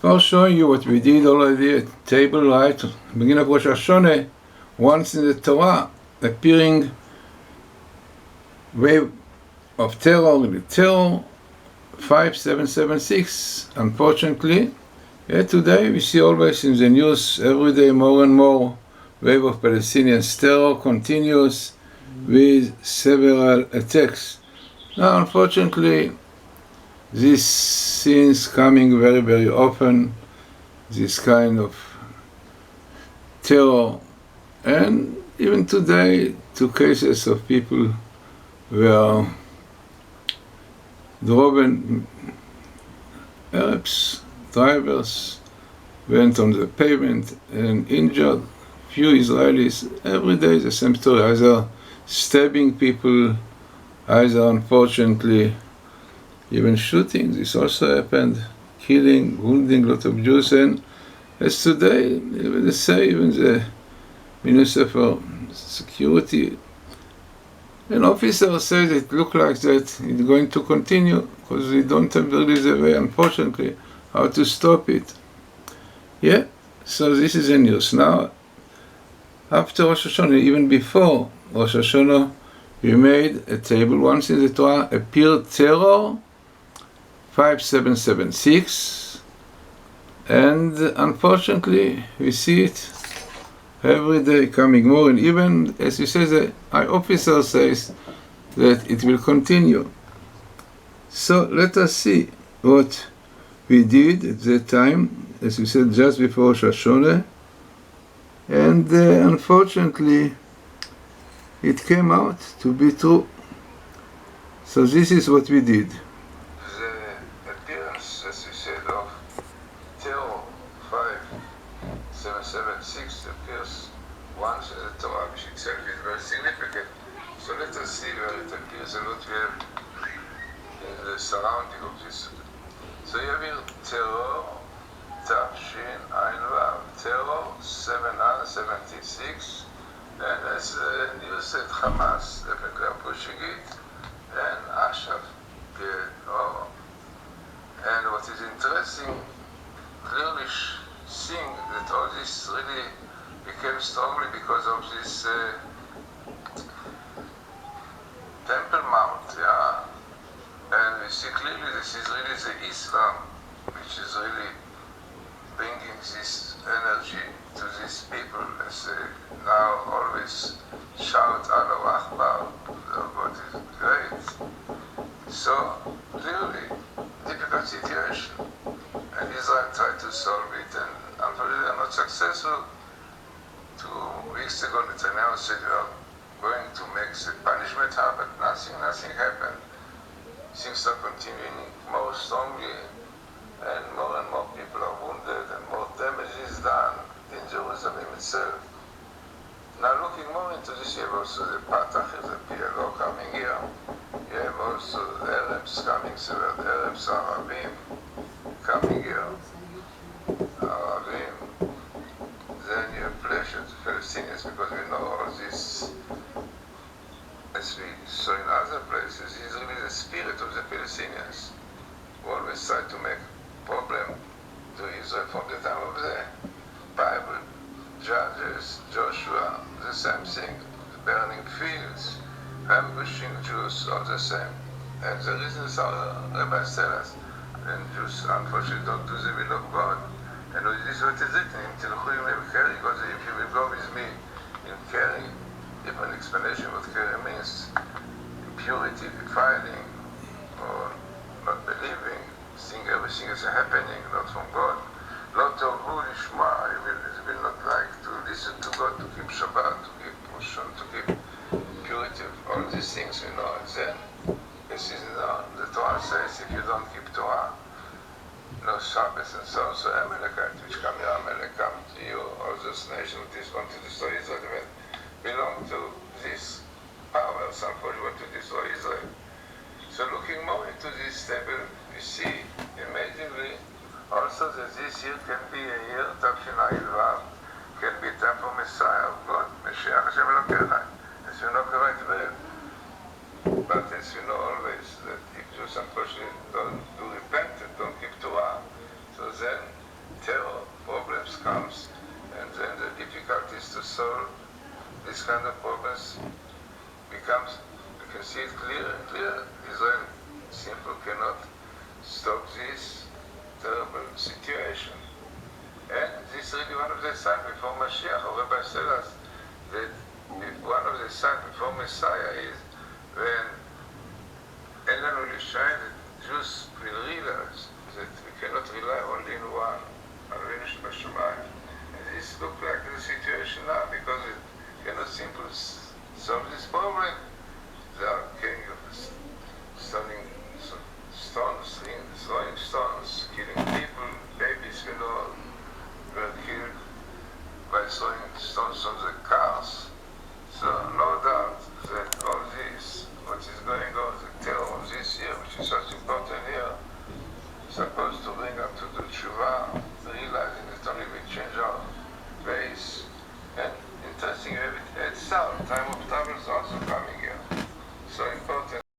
I'll show you what we did already at table, right? Beginning of Rosh Hashanah, once in the Torah, appearing wave of terror, the terror 5776. Unfortunately, today we see always in the news every day more and more wave of Palestinian terror continues with several attacks. Now, unfortunately, these scenes coming very, very often, this kind of terror, and even today, 2 cases of people were driven, Arabs, drivers, went on the pavement and injured few Israelis. Every day the same story, either stabbing people, either unfortunately even shooting. This also happened, killing, wounding a lot of Jews. And as today, even they say, even the Minister for Security, an officer says it looks like that it's going to continue because we don't have really the way, unfortunately, how to stop it. Yeah, so this is the news. Now, after Rosh Hashanah, even before Rosh Hashanah, we made a table once in the Torah, appeared terror 5776, and unfortunately we see it every day coming more, and even as you say, the high officer says that it will continue. So let us see what we did at that time, as you said, just before Rosh Hashanah, and unfortunately it came out to be true. So this is what we did. The appearance, as you said, of terror 5776 appears once in the Torah, which itself is very significant. So let us see where it appears and what we have in the surrounding of this. So you have here terror, Tafshin Ain Vav, terror 776, and as you said, Hamas definitely are pushing it, and Ashraf, and what is interesting, clearly seeing that all this really became strongly because of this Temple Mount, yeah. And we see clearly this is really the Islam which is really bringing this energy to these people, as they now always shout Allahu Akbar, God is great. So clearly, difficult situation, and Israel tried to solve it, and unfortunately they are not successful. 2 weeks ago, Netanyahu said we are going to make the punishment happen, but nothing happened. Things are continuing more strongly, and more people are wounded, and more damage is done in Jerusalem itself. Now looking more into this, you have also the Fatah, the PLO coming here. You have also the Arabs coming, so the Arabs, Arabim coming here. Arabim. Then you have pleasure to Palestinians, because we know all this, as we saw in other places, is really the spirit of the Palestinians, who always try to make problem to Israel from the time of the Bible, Judges, Joshua, the same thing, burning fields, ambushing Jews, all the same. And the reasons our rabbis tell us, and Jews unfortunately don't do the will of God. And this is what is written in Tilchu Yimei Keri, because if you will go with me in Keri, different explanation what Keri means, impurity, defiling, or not believing, seeing everything is happening, not from God. Lot of Lishma, you will not like to listen to God, to keep Shabbat, to keep Roshon, to keep purity, all these things, you know. And then, this is the Torah says, if you don't keep Torah, no Shabbos and so on, so Amalekite, which come here, Amalek come to you, all those nations which want to destroy Israel, belong to these powers, unfortunately, want to destroy Israel. So looking more into this table, we see immediately also that this year can be a year, Tafshin Vav, can be time for Messiah of God, Mashiach Hashem Elokecha, as you know quite well. But as you know always, that if Jews unfortunately don't do repent and don't keep Torah, so then this kind of problems becomes, you can see it clearer and clearer. Israel simply cannot stop this terrible situation. And this is really one of the signs before Mashiach. Our Rabbi said us that one of the signs before Messiah is when Ellen will shine, that Jews will realize that we cannot rely only on one, Avinu Shebashamayim. And this looks like the situation now, because it cannot simply solve this problem. They are killing stoning stones, throwing stones, killing people, babies and all were killed by throwing stones on the cars. So no doubt that all this, what is going on, the terror of this year, which is such important year, is supposed to bring us to the tshuva, realizing that only we change our ways. And interesting, it's out. Time of trouble is also coming here. So important